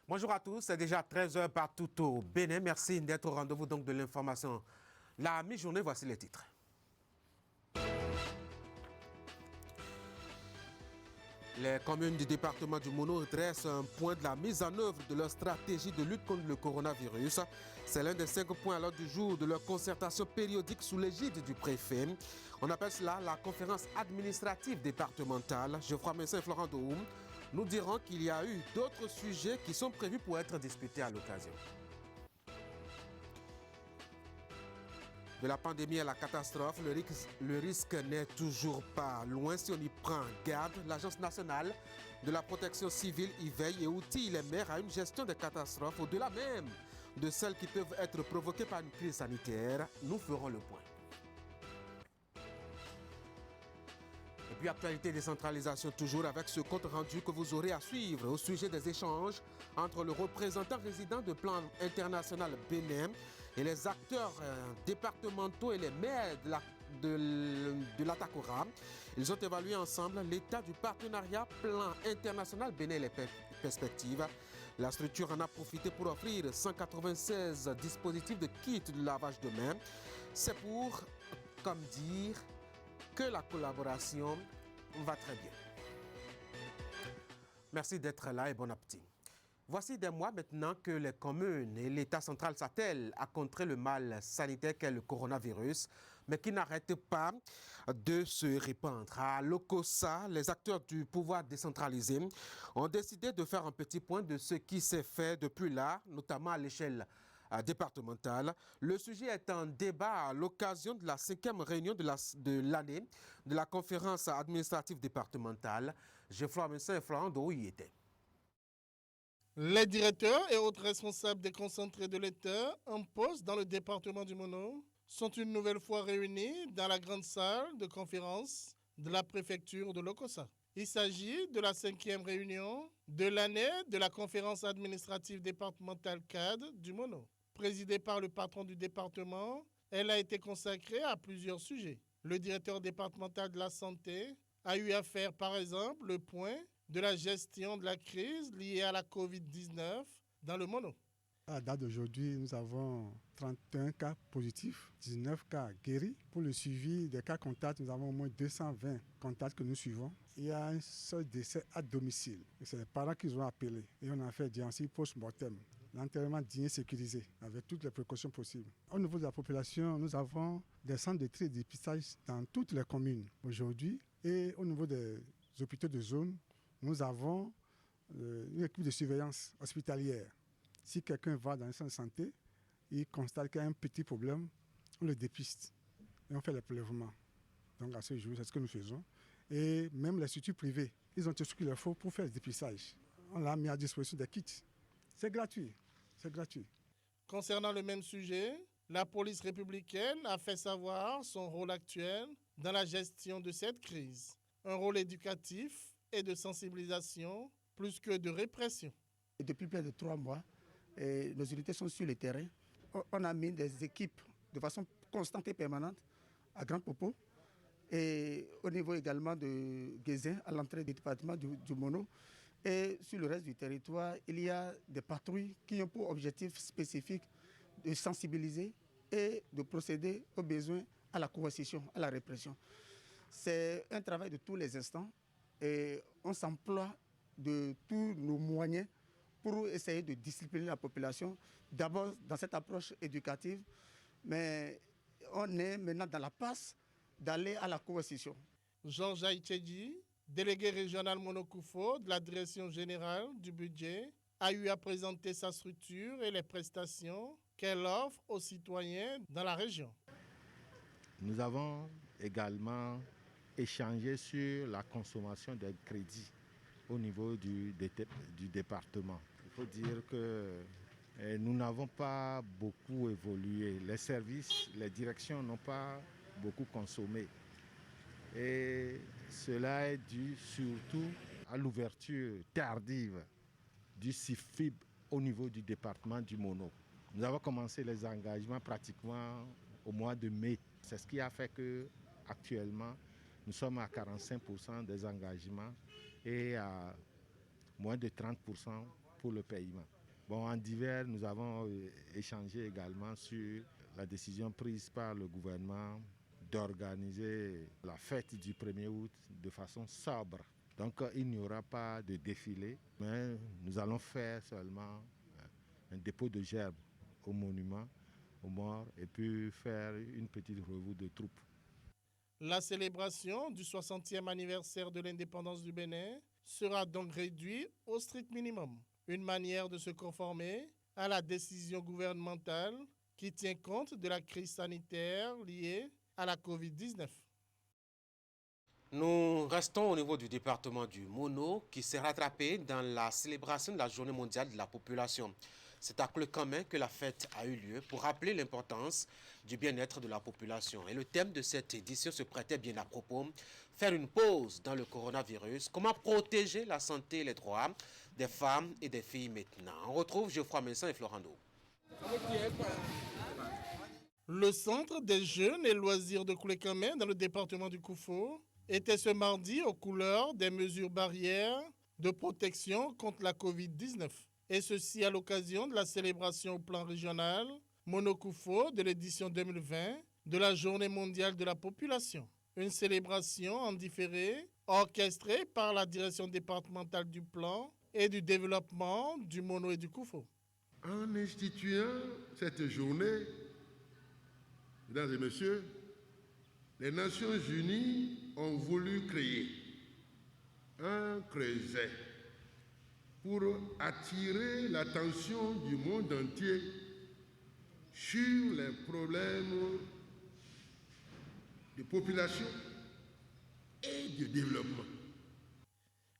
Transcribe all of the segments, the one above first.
Bonjour à tous, c'est déjà 13 h partout au Bénin. Merci d'être au rendez-vous donc de l'information. La mi-journée, voici les titres. Les communes du département du Mono dressent un point de la mise en œuvre de leur stratégie de lutte contre le coronavirus. C'est l'un des 5 points à l'ordre du jour de leur concertation périodique sous l'égide du préfet. On appelle cela la conférence administrative départementale. Geoffroy Messin et Florent Dohoum nous diront qu'il y a eu d'autres sujets qui sont prévus pour être discutés à l'occasion. De la pandémie à la catastrophe, le risque n'est toujours pas loin si on y prend garde. L'Agence nationale de la protection civile y veille et outille les maires à une gestion des catastrophes au-delà même de celles qui peuvent être provoquées par une crise sanitaire. Nous ferons le point. Et puis, actualité décentralisation toujours avec ce compte rendu que vous aurez à suivre au sujet des échanges entre le représentant résident de Plan International Bénin et les acteurs départementaux et les maires de l'Atakora. Ils ont évalué ensemble l'état du partenariat Plan International Bénin et les perspectives. La structure en a profité pour offrir 196 dispositifs de kits de lavage de mains. C'est pour, comme dire, que la collaboration va très bien. Merci d'être là et bon appétit. Voici des mois maintenant que les communes et l'État central s'attellent à contrer le mal sanitaire qu'est le coronavirus, mais qui n'arrête pas de se répandre. À Lokossa, les acteurs du pouvoir décentralisé ont décidé de faire un petit point de ce qui s'est fait depuis là, notamment à l'échelle départementale. Le sujet est en débat à l'occasion de la 5e réunion de l'année de la conférence administrative départementale. Geoffroy Messin et Florent Dohoum y étaient. Les directeurs et autres responsables déconcentrés de l'État en poste dans le département du Mono sont une nouvelle fois réunis dans la grande salle de conférence de la préfecture de Lokossa. Il s'agit de la 5e réunion de l'année de la conférence administrative départementale CAD du Mono. Présidée par le patron du département, elle a été consacrée à plusieurs sujets. Le directeur départemental de la santé a eu à faire par exemple le point de la gestion de la crise liée à la Covid-19 dans le Mono. À la date d'aujourd'hui, nous avons 31 cas positifs, 19 cas guéris. Pour le suivi des cas contacts, nous avons au moins 220 contacts que nous suivons. Il y a un seul décès à domicile. C'est les parents qui nous ont appelés. Et on a fait diagnostic post-mortem. L'enterrement digne sécurisé, avec toutes les précautions possibles. Au niveau de la population, nous avons des centres de tri et de dépistage dans toutes les communes aujourd'hui. Et au niveau des hôpitaux de zone, nous avons une équipe de surveillance hospitalière. Si quelqu'un va dans un centre de santé, il constate qu'il y a un petit problème, on le dépiste et on fait les prélèvements. Donc à ce jour, c'est ce que nous faisons. Et même les structures privées, ils ont tout ce qu'il leur faut pour faire le dépistage. On l'a mis à disposition des kits. C'est gratuit. C'est gratuit. Concernant le même sujet, la police républicaine a fait savoir son rôle actuel dans la gestion de cette crise. Un rôle éducatif et de sensibilisation plus que de répression. Et depuis près de 3 mois, nos unités sont sur le terrain. On a mis des équipes de façon constante et permanente à Grand Popo et au niveau également de Guézin, à l'entrée du département du Mono. Et sur le reste du territoire, il y a des patrouilles qui ont pour objectif spécifique de sensibiliser et de procéder aux besoins à la coercition, à la répression. C'est un travail de tous les instants et on s'emploie de tous nos moyens pour essayer de discipliner la population, d'abord dans cette approche éducative, mais on est maintenant dans la passe d'aller à la coercition. Georges Aïtchedji, délégué régional Monokoufo de la direction générale du budget, a eu à présenter sa structure et les prestations qu'elle offre aux citoyens dans la région. Nous avons également échangé sur la consommation des crédits au niveau du département. Il faut dire que nous n'avons pas beaucoup évolué. Les services, les directions n'ont pas beaucoup consommé. Et cela est dû surtout à l'ouverture tardive du CIFIB au niveau du département du Mono. Nous avons commencé les engagements pratiquement au mois de mai. C'est ce qui a fait qu'actuellement, nous sommes à 45% des engagements et à moins de 30% pour le paiement. Bon, en divers, nous avons échangé également sur la décision prise par le gouvernement d'organiser la fête du 1er août de façon sobre. Donc, il n'y aura pas de défilé, mais nous allons faire seulement un dépôt de gerbes au monument, aux morts, et puis faire une petite revue de troupes. La célébration du 60e anniversaire de l'indépendance du Bénin sera donc réduite au strict minimum, une manière de se conformer à la décision gouvernementale qui tient compte de la crise sanitaire liée à la COVID-19. Nous restons au niveau du département du Mono qui s'est rattrapé dans la célébration de la Journée mondiale de la population. C'est à Cleucamin que la fête a eu lieu pour rappeler l'importance du bien-être de la population. Et le thème de cette édition se prêtait bien à propos, faire une pause dans le coronavirus, comment protéger la santé et les droits des femmes et des filles maintenant. On retrouve Geoffroy Messin et Florando. Le centre des jeunes et loisirs de Cleucamin dans le département du Koufo était ce mardi aux couleurs des mesures barrières de protection contre la COVID-19. Et ceci à l'occasion de la célébration au plan régional Mono-Koufo de l'édition 2020 de la Journée mondiale de la population. Une célébration en différé orchestrée par la direction départementale du plan et du développement du Mono et du Koufo. En instituant cette journée, mesdames et messieurs, les Nations Unies ont voulu créer un creuset pour attirer l'attention du monde entier sur les problèmes de population et de développement.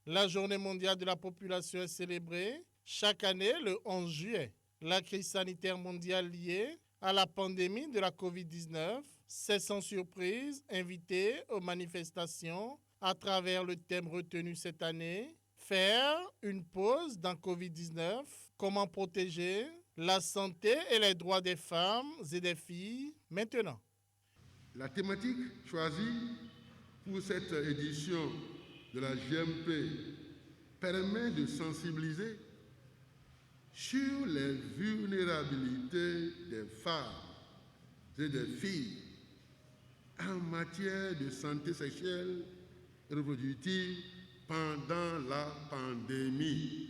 La Journée mondiale de la population est célébrée chaque année le 11 juillet. La crise sanitaire mondiale liée à la pandémie de la COVID-19 s'est sans surprise invitée aux manifestations à travers le thème retenu cette année, faire une pause dans COVID-19, comment protéger la santé et les droits des femmes et des filles maintenant. La thématique choisie pour cette édition de la GMP permet de sensibiliser sur les vulnérabilités des femmes et des filles en matière de santé sexuelle et reproductive pendant la pandémie.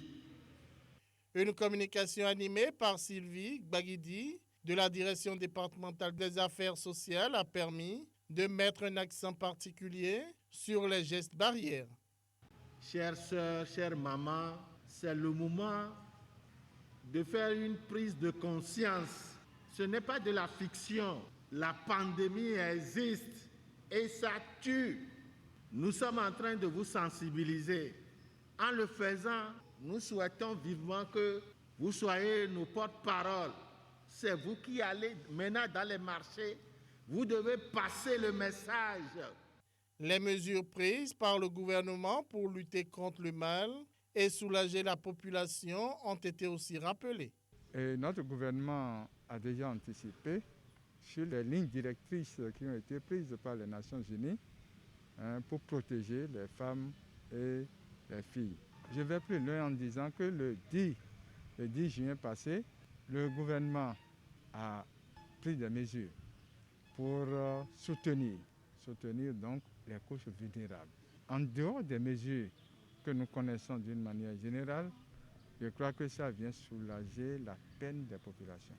Une communication animée par Sylvie Baguidi de la Direction départementale des affaires sociales a permis de mettre un accent particulier sur les gestes barrières. Chères sœurs, chères mamans, c'est le moment de faire une prise de conscience. Ce n'est pas de la fiction. La pandémie existe et ça tue. Nous sommes en train de vous sensibiliser. En le faisant, nous souhaitons vivement que vous soyez nos porte-parole. C'est vous qui allez maintenant dans les marchés. Vous devez passer le message. Les mesures prises par le gouvernement pour lutter contre le mal et soulager la population ont été aussi rappelées. Et notre gouvernement a déjà anticipé sur les lignes directrices qui ont été prises par les Nations Unies pour protéger les femmes et les filles. Je vais plus loin en disant que le 10 juin passé, le gouvernement a pris des mesures pour soutenir donc les couches vulnérables. En dehors des mesures que nous connaissons d'une manière générale, je crois que ça vient soulager la peine des populations.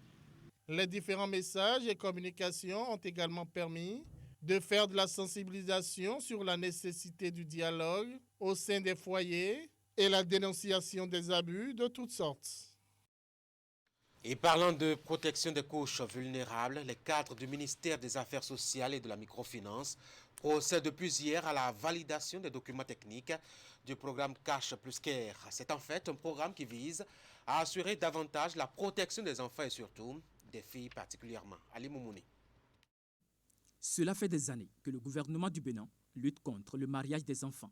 Les différents messages et communications ont également permis de faire de la sensibilisation sur la nécessité du dialogue au sein des foyers et la dénonciation des abus de toutes sortes. Et parlant de protection des couches vulnérables, les cadres du ministère des Affaires sociales et de la microfinance procèdent depuis hier à la validation des documents techniques du programme Cash plus Care. C'est en fait un programme qui vise à assurer davantage la protection des enfants et surtout des filles particulièrement. Ali Moumouni. Cela fait des années que le gouvernement du Bénin lutte contre le mariage des enfants.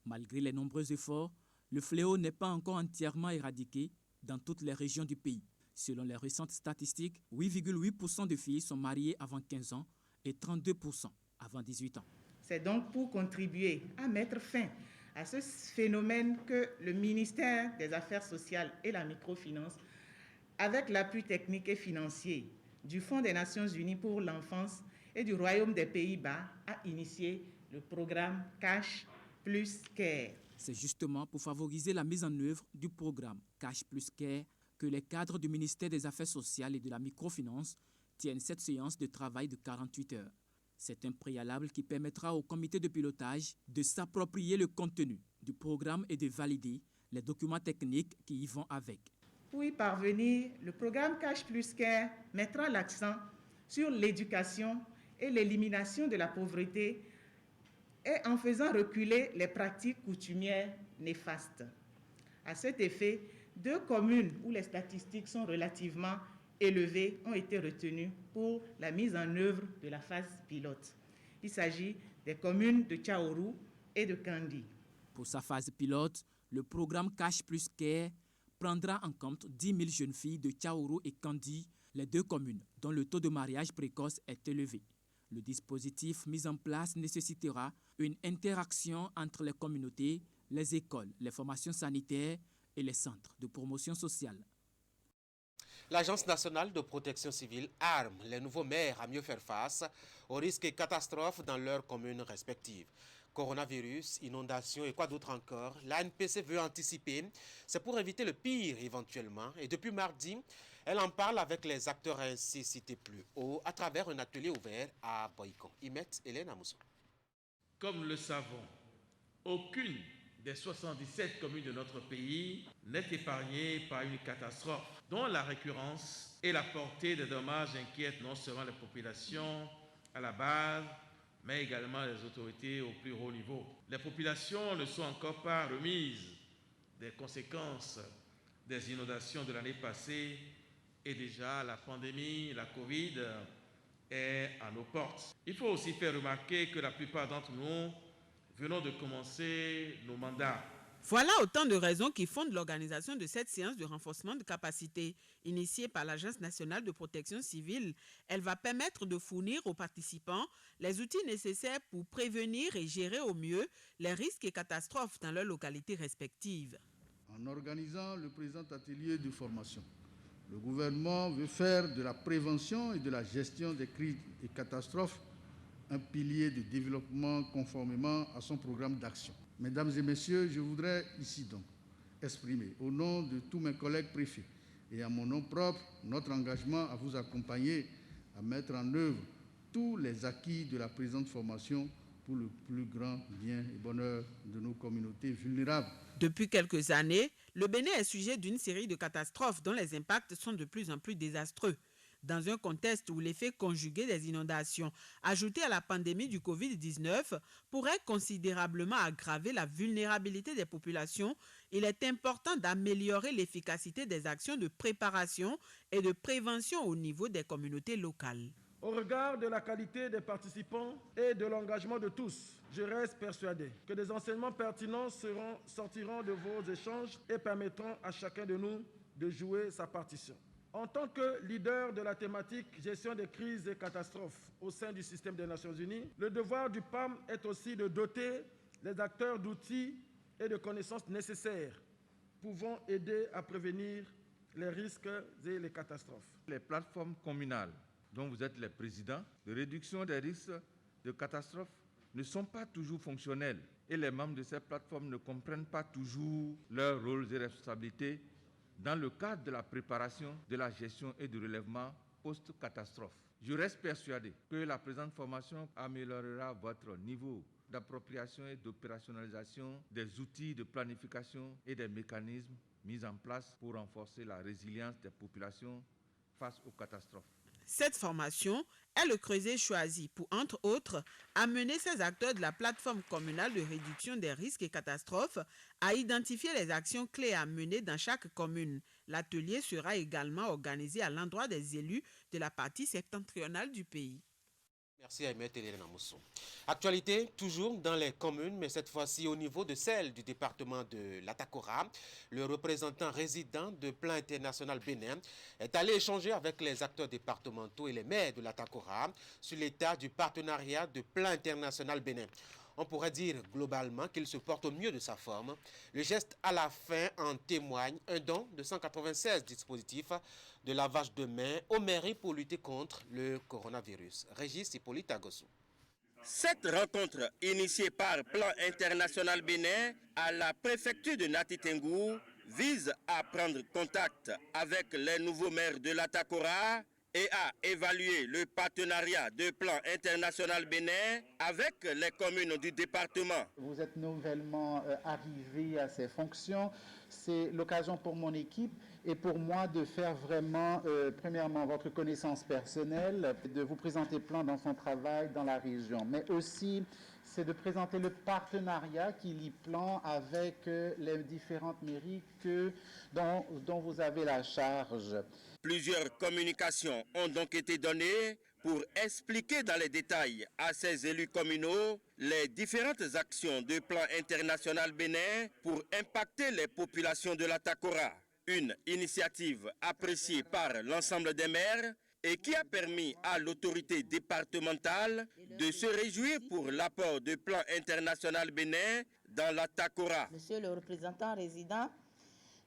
Malgré les nombreux efforts, le fléau n'est pas encore entièrement éradiqué dans toutes les régions du pays. Selon les récentes statistiques, 8,8% de filles sont mariées avant 15 ans et 32% avant 18 ans. C'est donc pour contribuer à mettre fin à ce phénomène que le ministère des Affaires sociales et la microfinance avec l'appui technique et financier du Fonds des Nations Unies pour l'enfance et du Royaume des Pays-Bas, a initié le programme Cash plus Care. C'est justement pour favoriser la mise en œuvre du programme Cash plus Care que les cadres du ministère des Affaires sociales et de la microfinance tiennent cette séance de travail de 48 heures. C'est un préalable qui permettra au comité de pilotage de s'approprier le contenu du programme et de valider les documents techniques qui y vont avec. Pour y parvenir, le programme Cash plus Care mettra l'accent sur l'éducation et l'élimination de la pauvreté et en faisant reculer les pratiques coutumières néfastes. À cet effet, 2 communes où les statistiques sont relativement élevées ont été retenues pour la mise en œuvre de la phase pilote. Il s'agit des communes de Tchaourou et de Kandi. Pour sa phase pilote, le programme Cash plus Care prendra en compte 10 000 jeunes filles de Tchaourou et Kandi, les 2 communes dont le taux de mariage précoce est élevé. Le dispositif mis en place nécessitera une interaction entre les communautés, les écoles, les formations sanitaires et les centres de promotion sociale. L'Agence nationale de protection civile arme les nouveaux maires à mieux faire face aux risques et catastrophes dans leurs communes respectives. Coronavirus, inondations et quoi d'autre encore, l'ANPC veut anticiper. C'est pour éviter le pire éventuellement. Et depuis mardi, elle en parle avec les acteurs ainsi cités plus haut à travers un atelier ouvert à Boycon. Imet Hélène Amousso. Comme nous le savons, aucune des 77 communes de notre pays n'est épargnée par une catastrophe dont la récurrence et la portée des dommages inquiètent non seulement les populations à la base, mais également les autorités au plus haut niveau. Les populations ne sont encore pas remises des conséquences des inondations de l'année passée et déjà la pandémie, la Covid, est à nos portes. Il faut aussi faire remarquer que la plupart d'entre nous venons de commencer nos mandats. Voilà autant de raisons qui fondent l'organisation de cette séance de renforcement de capacité. Initiée par l'Agence nationale de protection civile, elle va permettre de fournir aux participants les outils nécessaires pour prévenir et gérer au mieux les risques et catastrophes dans leurs localités respectives. En organisant le présent atelier de formation, le gouvernement veut faire de la prévention et de la gestion des crises et catastrophes un pilier de développement conformément à son programme d'action. Mesdames et messieurs, je voudrais ici donc exprimer au nom de tous mes collègues préfets et à mon nom propre notre engagement à vous accompagner à mettre en œuvre tous les acquis de la présente formation pour le plus grand bien et bonheur de nos communautés vulnérables. Depuis quelques années, le Bénin est sujet d'une série de catastrophes dont les impacts sont de plus en plus désastreux. Dans un contexte où l'effet conjugué des inondations, ajouté à la pandémie du Covid-19, pourrait considérablement aggraver la vulnérabilité des populations, il est important d'améliorer l'efficacité des actions de préparation et de prévention au niveau des communautés locales. Au regard de la qualité des participants et de l'engagement de tous, je reste persuadé que des enseignements pertinents sortiront de vos échanges et permettront à chacun de nous de jouer sa partition. En tant que leader de la thématique gestion des crises et catastrophes au sein du système des Nations Unies, le devoir du PAM est aussi de doter les acteurs d'outils et de connaissances nécessaires pouvant aider à prévenir les risques et les catastrophes. Les plateformes communales dont vous êtes les présidents de réduction des risques de catastrophes ne sont pas toujours fonctionnelles et les membres de ces plateformes ne comprennent pas toujours leurs rôles et responsabilités dans le cadre de la préparation, de la gestion et du relèvement post-catastrophe. Je reste persuadé que la présente formation améliorera votre niveau d'appropriation et d'opérationnalisation des outils de planification et des mécanismes mis en place pour renforcer la résilience des populations face aux catastrophes. Cette formation est le creuset choisi pour, entre autres, amener ces acteurs de la plateforme communale de réduction des risques et catastrophes à identifier les actions clés à mener dans chaque commune. L'atelier sera également organisé à l'endroit des élus de la partie septentrionale du pays. Merci à Ahmed Hélène Amousso. Actualité toujours dans les communes, mais cette fois-ci au niveau de celle du département de l'Atakora. Le représentant résident de Plan International Bénin est allé échanger avec les acteurs départementaux et les maires de l'Atakora sur l'état du partenariat de Plan International Bénin. On pourrait dire globalement qu'il se porte au mieux de sa forme. Le geste à la fin en témoigne, un don de 196 dispositifs de lavage de mains aux mairies pour lutter contre le coronavirus. Régis Hippolyte Agossou. Cette rencontre, initiée par Plan International Bénin à la préfecture de Nati Tengou, vise à prendre contact avec les nouveaux maires de l'Atakora et à évaluer le partenariat de Plan International Bénin avec les communes du département. Vous êtes nouvellement arrivé à ces fonctions. C'est l'occasion pour mon équipe et pour moi de faire vraiment, premièrement, votre connaissance personnelle, de vous présenter Plan dans son travail dans la région, mais aussi c'est de présenter le partenariat qui lie Plan avec les différentes mairies dont vous avez la charge. Plusieurs communications ont donc été données pour expliquer dans les détails à ces élus communaux les différentes actions de Plan International Bénin pour impacter les populations de l'Atakora. Une initiative appréciée par l'ensemble des maires et qui a permis à l'autorité départementale de se réjouir pour l'apport de Plan International Bénin dans l'Atakora. Monsieur le représentant résident,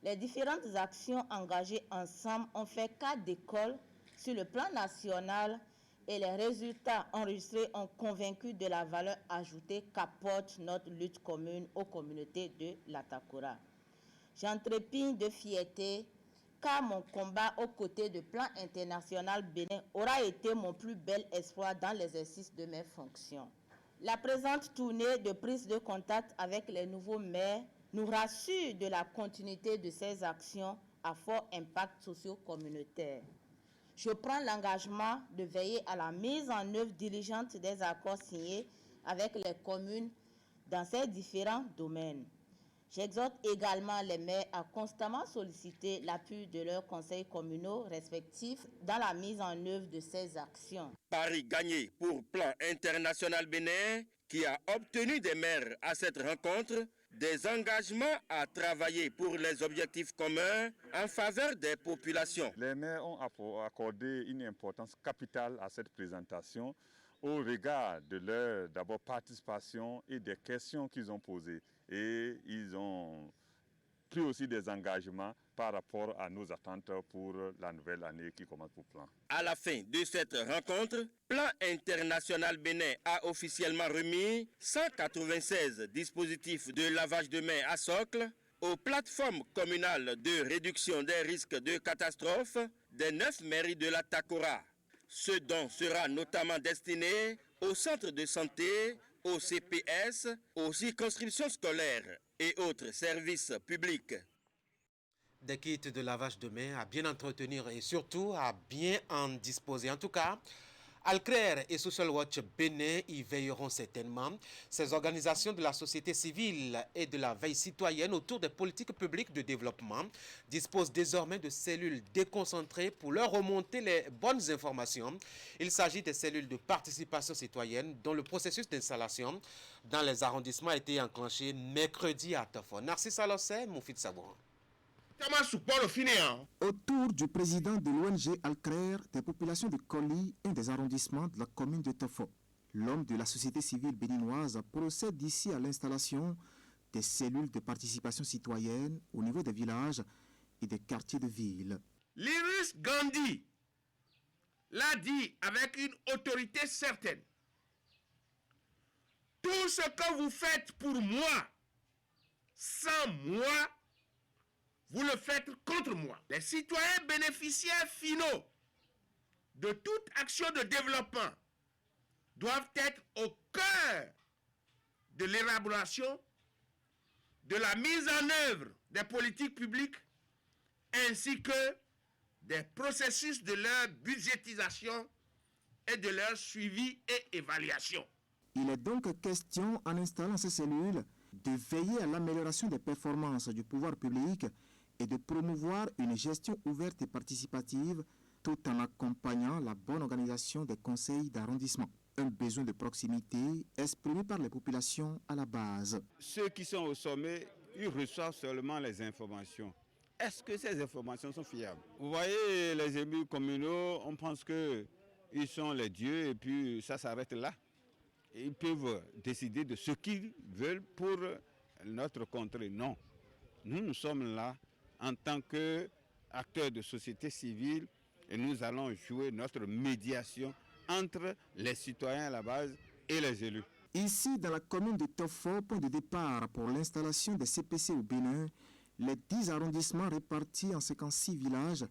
les différentes actions engagées ensemble ont fait cas d'école sur le plan national et les résultats enregistrés ont convaincu de la valeur ajoutée qu'apporte notre lutte commune aux communautés de l'Atakora. J'en trépigne de fierté car mon combat aux côtés de Plan International Bénin aura été mon plus bel espoir dans l'exercice de mes fonctions. La présente tournée de prise de contact avec les nouveaux maires nous rassure de la continuité de ces actions à fort impact socio-communautaire. Je prends l'engagement de veiller à la mise en œuvre diligente des accords signés avec les communes dans ces différents domaines. J'exhorte également les maires à constamment solliciter l'appui de leurs conseils communaux respectifs dans la mise en œuvre de ces actions. Paris gagné pour Plan International Bénin qui a obtenu des maires à cette rencontre des engagements à travailler pour les objectifs communs en faveur des populations. Les maires ont accordé une importance capitale à cette présentation au regard de leur d'abord participation et des questions qu'ils ont posées. Et ils ont pris aussi des engagements par rapport à nos attentes pour la nouvelle année qui commence pour Plan. À la fin de cette rencontre, Plan International Bénin a officiellement remis 196 dispositifs de lavage de mains à socle aux plateformes communales de réduction des risques de catastrophe des 9 mairies de l'Atakora. Ce don sera notamment destiné aux centres de santé, aux CPS, aux circonscriptions scolaires et autres services publics. Des kits de lavage de mains à bien entretenir et surtout à bien en disposer. En tout cas, Alclair et Social Watch Bénin y veilleront certainement. Ces organisations de la société civile et de la veille citoyenne autour des politiques publiques de développement disposent désormais de cellules déconcentrées pour leur remonter les bonnes informations. Il s'agit des cellules de participation citoyenne dont le processus d'installation dans les arrondissements a été enclenché mercredi à Tafo. Narcisse Alossé, Moufid Sabouan. Autour du président de l'ONG Alclair, des populations de Koli et des arrondissements de la commune de Tafo. L'homme de la société civile béninoise procède ici à l'installation des cellules de participation citoyenne au niveau des villages et des quartiers de ville. L'Iris Gandhi l'a dit avec une autorité certaine. Tout ce que vous faites pour moi, sans moi, vous le faites contre moi. Les citoyens bénéficiaires finaux de toute action de développement doivent être au cœur de l'élaboration, de la mise en œuvre des politiques publiques, ainsi que des processus de leur budgétisation et de leur suivi et évaluation. Il est donc question, en installant ces cellules, de veiller à l'amélioration des performances du pouvoir public et de promouvoir une gestion ouverte et participative tout en accompagnant la bonne organisation des conseils d'arrondissement. Un besoin de proximité exprimé par les populations à la base. Ceux qui sont au sommet, ils reçoivent seulement les informations. Est-ce que ces informations sont fiables? Vous voyez, les élus communaux, on pense qu'ils sont les dieux et puis ça s'arrête là. ils peuvent décider de ce qu'ils veulent pour notre contrée. Non. Nous sommes là en tant qu'acteurs de société civile et nous allons jouer notre médiation entre les citoyens à la base et les élus. Ici, dans la commune de Tofo, point de départ pour l'installation des CPC au Bénin, les 10 arrondissements répartis en 56 villages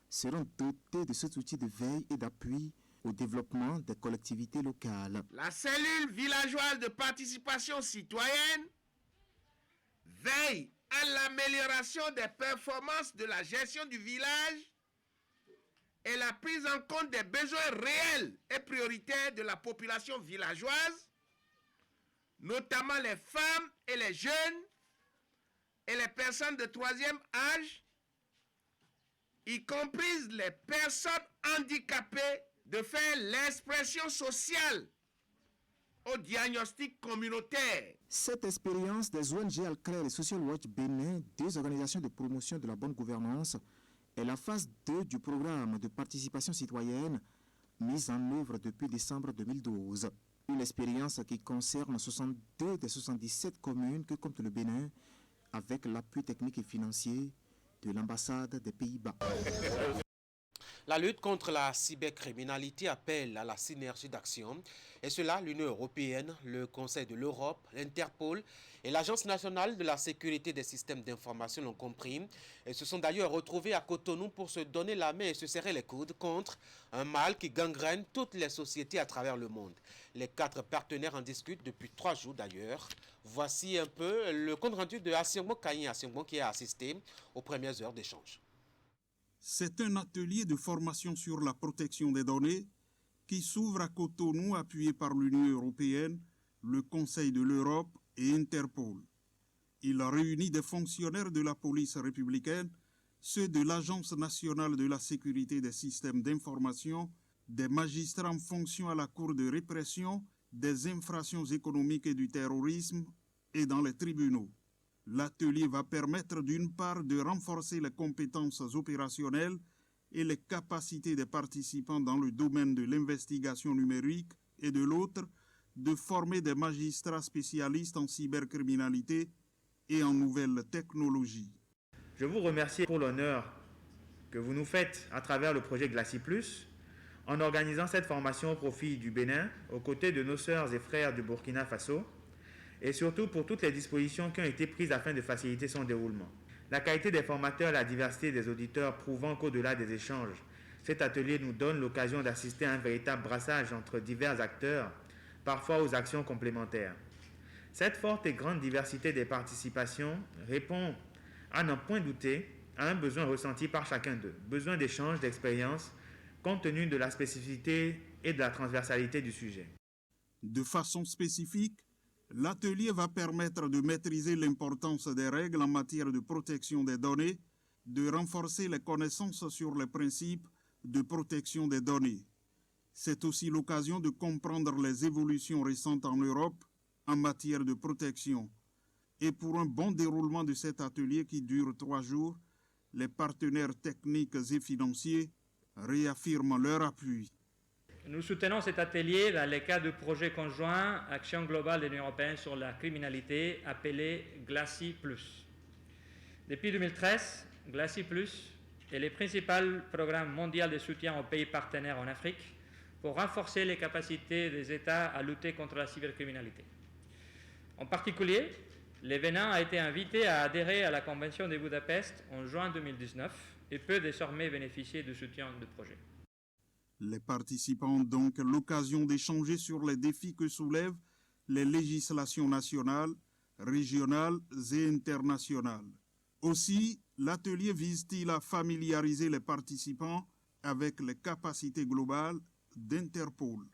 seront dotés de cet outil de veille et d'appui au développement des collectivités locales. La cellule villageoise de participation citoyenne veille à l'amélioration des performances de la gestion du village et la prise en compte des besoins réels et prioritaires de la population villageoise, notamment les femmes et les jeunes et les personnes de troisième âge, y compris les personnes handicapées, de faire l'expression sociale au diagnostic communautaire. Cette expérience des ONG Alclair et Social Watch Bénin, deux organisations de promotion de la bonne gouvernance, est la phase 2 du programme de participation citoyenne mise en œuvre depuis décembre 2012. Une expérience qui concerne 62 des 77 communes que compte le Bénin, avec l'appui technique et financier de l'ambassade des Pays-Bas. La lutte contre la cybercriminalité appelle à la synergie d'action. Et cela, l'Union européenne, le Conseil de l'Europe, l'Interpol et l'Agence nationale de la sécurité des systèmes d'information l'ont compris. Et se sont d'ailleurs retrouvés à Cotonou pour se donner la main et se serrer les coudes contre un mal qui gangrène toutes les sociétés à travers le monde. Les 4 partenaires en discutent depuis 3 jours d'ailleurs. Voici un peu le compte rendu de Asiongbo Kayin Asiongbo qui a assisté aux premières heures d'échange. C'est un atelier de formation sur la protection des données qui s'ouvre à Cotonou, appuyé par l'Union européenne, le Conseil de l'Europe et Interpol. Il a réuni des fonctionnaires de la police républicaine, ceux de l'Agence nationale de la sécurité des systèmes d'information, des magistrats en fonction à la Cour de répression, des infractions économiques et du terrorisme et dans les tribunaux. L'atelier va permettre d'une part de renforcer les compétences opérationnelles et les capacités des participants dans le domaine de l'investigation numérique et de l'autre, de former des magistrats spécialistes en cybercriminalité et en nouvelles technologies. Je vous remercie pour l'honneur que vous nous faites à travers le projet Glacis Plus en organisant cette formation au profit du Bénin aux côtés de nos sœurs et frères du Burkina Faso, et surtout pour toutes les dispositions qui ont été prises afin de faciliter son déroulement. La qualité des formateurs et la diversité des auditeurs prouvant qu'au-delà des échanges, cet atelier nous donne l'occasion d'assister à un véritable brassage entre divers acteurs, parfois aux actions complémentaires. Cette forte et grande diversité des participations répond, à n'en point douter, à un besoin ressenti par chacun d'eux, besoin d'échange, d'expérience, compte tenu de la spécificité et de la transversalité du sujet. De façon spécifique, l'atelier va permettre de maîtriser l'importance des règles en matière de protection des données, de renforcer les connaissances sur les principes de protection des données. C'est aussi l'occasion de comprendre les évolutions récentes en Europe en matière de protection. Et pour un bon déroulement de cet atelier qui dure 3 jours, les partenaires techniques et financiers réaffirment leur appui. Nous soutenons cet atelier dans le cadre du projet conjoint Action globale de l'Union européenne sur la criminalité appelé Glacis Plus. Depuis 2013, Glacis Plus est le principal programme mondial de soutien aux pays partenaires en Afrique pour renforcer les capacités des États à lutter contre la cybercriminalité. En particulier, le Bénin a été invité à adhérer à la Convention de Budapest en juin 2019 et peut désormais bénéficier du soutien du projet. Les participants ont donc l'occasion d'échanger sur les défis que soulèvent les législations nationales, régionales et internationales. Aussi, l'atelier vise-t-il à familiariser les participants avec les capacités globales d'Interpol.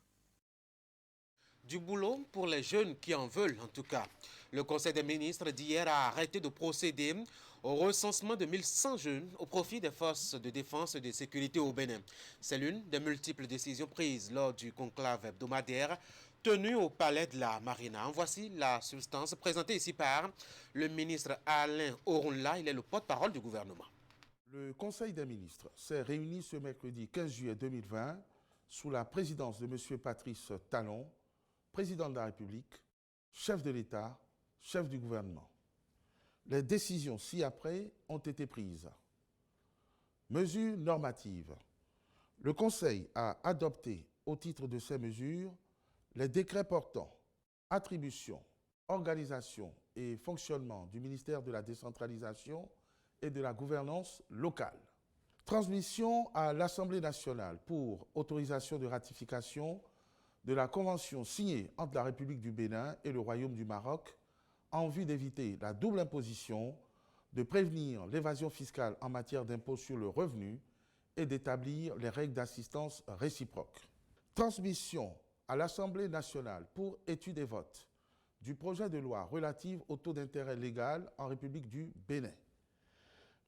Du boulot pour les jeunes qui en veulent en tout cas. Le Conseil des ministres d'hier a arrêté de procéder au recensement de 1100 jeunes au profit des forces de défense et de sécurité au Bénin. C'est l'une des multiples décisions prises lors du conclave hebdomadaire tenu au palais de la Marina. En voici la substance présentée ici par le ministre Alain Orunla. Il est le porte-parole du gouvernement. Le Conseil des ministres s'est réuni ce mercredi 15 juillet 2020 sous la présidence de M. Patrice Talon président de la République, chef de l'État, chef du gouvernement. Les décisions ci-après ont été prises. Mesures normatives. Le Conseil a adopté, au titre de ces mesures, les décrets portant attribution, organisation et fonctionnement du ministère de la décentralisation et de la gouvernance locale. Transmission à l'Assemblée nationale pour autorisation de ratification de la convention signée entre la République du Bénin et le Royaume du Maroc en vue d'éviter la double imposition, de prévenir l'évasion fiscale en matière d'impôt sur le revenu et d'établir les règles d'assistance réciproque. Transmission à l'Assemblée nationale pour étude et vote du projet de loi relatif au taux d'intérêt légal en République du Bénin.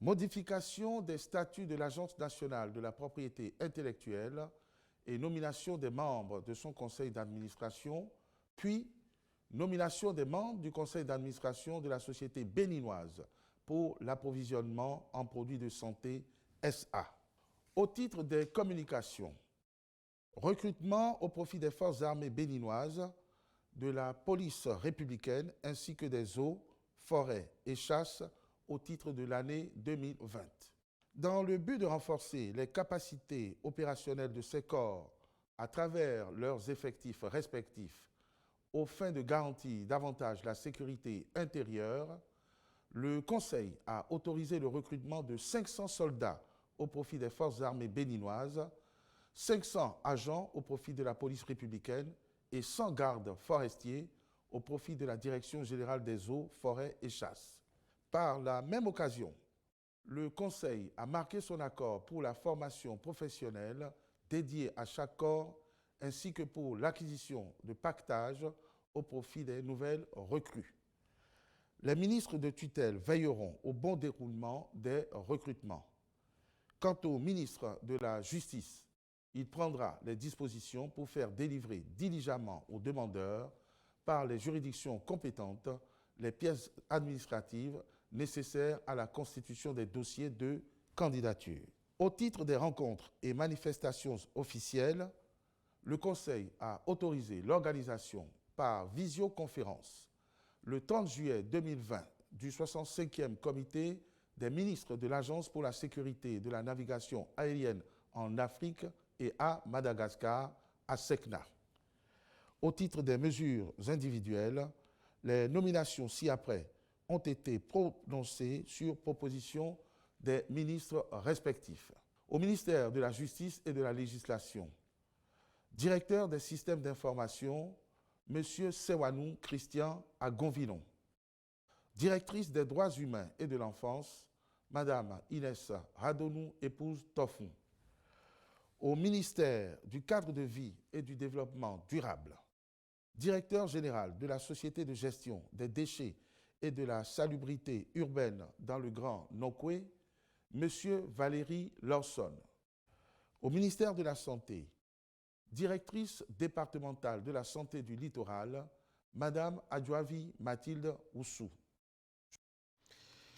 Modification des statuts de l'Agence nationale de la propriété intellectuelle et nomination des membres de son conseil d'administration, puis nomination des membres du conseil d'administration de la Société béninoise pour l'approvisionnement en produits de santé SA. Au titre des communications, recrutement au profit des forces armées béninoises, de la police républicaine ainsi que des eaux, forêts et chasses au titre de l'année 2020. Dans le but de renforcer les capacités opérationnelles de ces corps à travers leurs effectifs respectifs, aux fins de garantir davantage la sécurité intérieure, le Conseil a autorisé le recrutement de 500 soldats au profit des forces armées béninoises, 500 agents au profit de la police républicaine et 100 gardes forestiers au profit de la Direction générale des eaux, forêts et chasses. Par la même occasion, le Conseil a marqué son accord pour la formation professionnelle dédiée à chaque corps ainsi que pour l'acquisition de pactages au profit des nouvelles recrues. Les ministres de tutelle veilleront au bon déroulement des recrutements. Quant au ministre de la Justice, il prendra les dispositions pour faire délivrer diligemment aux demandeurs par les juridictions compétentes les pièces administratives nécessaires à la constitution des dossiers de candidature. Au titre des rencontres et manifestations officielles, le Conseil a autorisé l'organisation par visioconférence le 30 juillet 2020 du 65e comité des ministres de l'Agence pour la sécurité de la navigation aérienne en Afrique et à Madagascar, à Secna. Au titre des mesures individuelles, les nominations ci-après ont été prononcées sur proposition des ministres respectifs. Au ministère de la Justice et de la Législation, directeur des systèmes d'information, M. Sewanou Christian à Gonvillon. Directrice des droits humains et de l'enfance, Mme Inès Radonou, épouse Tofou. Au ministère du cadre de vie et du développement durable, directeur général de la Société de gestion des déchets et de la salubrité urbaine dans le Grand Nokwe, M. Valérie Lawson. Au ministère de la Santé, directrice départementale de la santé du littoral, Mme Adjoavi Mathilde Oussou.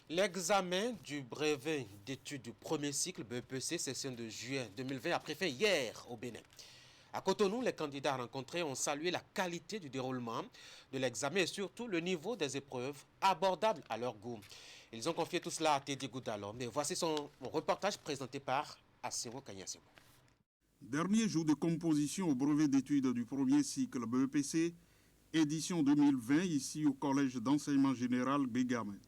L'examen du brevet d'études du premier cycle BEPC session de juin 2020 a pris fin hier au Bénin. À Cotonou, les candidats rencontrés ont salué la qualité du déroulement de l'examen et surtout le niveau des épreuves abordables à leur goût. Ils ont confié tout cela à Teddy Goudalom. Mais voici son reportage présenté par Assiro Kanyasimo. Dernier jour de composition au brevet d'études du premier cycle BEPC, édition 2020 ici au Collège d'enseignement général Bégamin.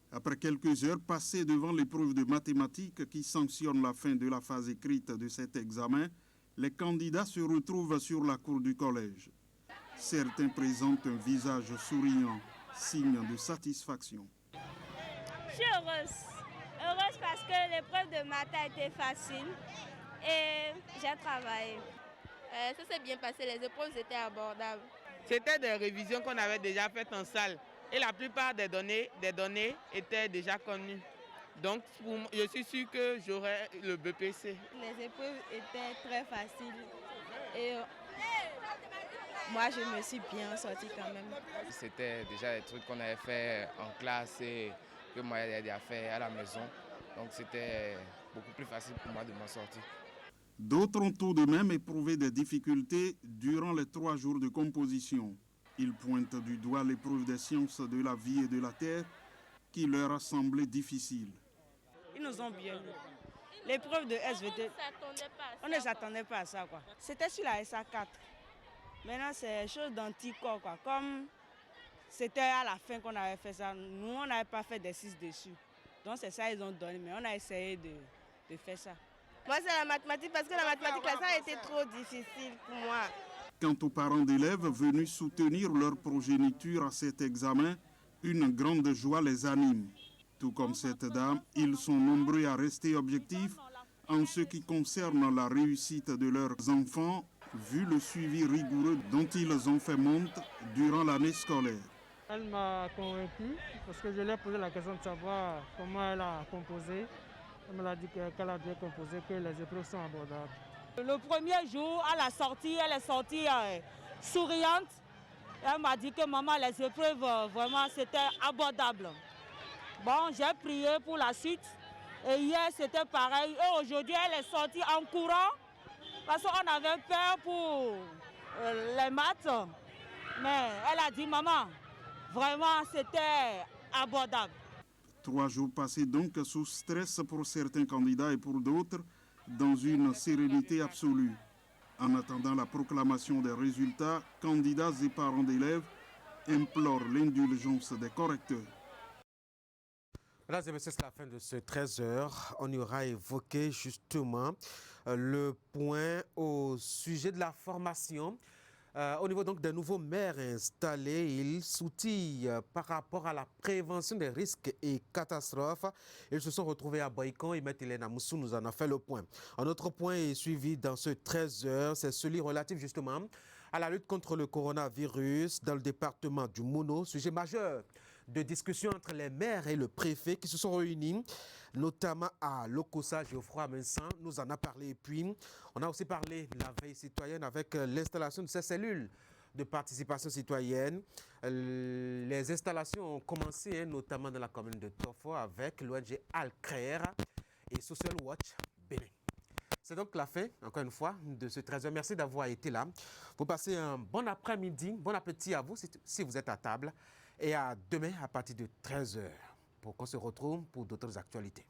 Après quelques heures passées devant l'épreuve de mathématiques qui sanctionne la fin de la phase écrite de cet examen, les candidats se retrouvent sur la cour du collège. Certains présentent un visage souriant, signe de satisfaction. Je suis heureuse parce que l'épreuve de maths a été facile et j'ai travaillé. Ça s'est bien passé, les épreuves étaient abordables. C'était des révisions qu'on avait déjà faites en salle et la plupart des données étaient déjà connues. Donc, je suis sûr que j'aurai le BPC. Les épreuves étaient très faciles et moi, je me suis bien sortie quand même. C'était déjà des trucs qu'on avait fait en classe et que moi, j'ai déjà fait à la maison. Donc, c'était beaucoup plus facile pour moi de m'en sortir. D'autres ont tout de même éprouvé des difficultés durant les 3 jours de composition. Ils pointent du doigt l'épreuve des sciences de la vie et de la terre qui leur a semblé difficile. Ils nous ont bien eu. L'épreuve de SVT, on ne s'attendait pas à ça, quoi. C'était sur la SA4. Maintenant, c'est chose d'anticorps, quoi. Comme c'était à la fin qu'on avait fait ça, nous, on n'avait pas fait des 6 dessus. Donc, c'est ça qu'ils ont donné, mais on a essayé de faire ça. Moi, c'est la mathématique, parce que la mathématique, là, ça a été trop difficile pour moi. Quant aux parents d'élèves venus soutenir leur progéniture à cet examen, une grande joie les anime. Tout comme cette dame, ils sont nombreux à rester objectifs en ce qui concerne la réussite de leurs enfants, vu le suivi rigoureux dont ils ont fait montre durant l'année scolaire. Elle m'a convaincu parce que je lui ai posé la question de savoir comment elle a composé. Elle m'a dit qu'elle a bien composé, que les épreuves sont abordables. Le premier jour, à la sortie, elle est sortie souriante. Elle m'a dit que maman, les épreuves, vraiment, c'était abordable. Bon, j'ai prié pour la suite. Et hier, c'était pareil. Et aujourd'hui, elle est sortie en courant parce qu'on avait peur pour les maths. Mais elle a dit, maman, vraiment, c'était abordable. 3 jours passés donc sous stress pour certains candidats et pour d'autres, dans une sérénité absolue. En attendant la proclamation des résultats, candidats et parents d'élèves implorent l'indulgence des correcteurs. Mesdames et messieurs, c'est la fin de ce 13h. On y aura évoqué justement le point au sujet de la formation. Au niveau donc des nouveaux maires installés, ils s'outillent par rapport à la prévention des risques et catastrophes. Ils se sont retrouvés à Boycon et Maître Hélène Amoussou nous en a fait le point. Un autre point est suivi dans ce 13h, c'est celui relatif justement à la lutte contre le coronavirus dans le département du Mono, sujet majeur de discussion entre les maires et le préfet qui se sont réunis, notamment à Lokossa. Geoffroy Vincent nous en a parlé. Et puis, on a aussi parlé de la veille citoyenne avec l'installation de ces cellules de participation citoyenne. Les installations ont commencé, notamment dans la commune de Tofo, avec l'ONG Al-Khair et Social Watch Bénin. C'est donc la fin, encore une fois, de ce 13h. Merci d'avoir été là. Vous passez un bon après-midi, bon appétit à vous si vous êtes à table. Et à demain à partir de 13h pour qu'on se retrouve pour d'autres actualités.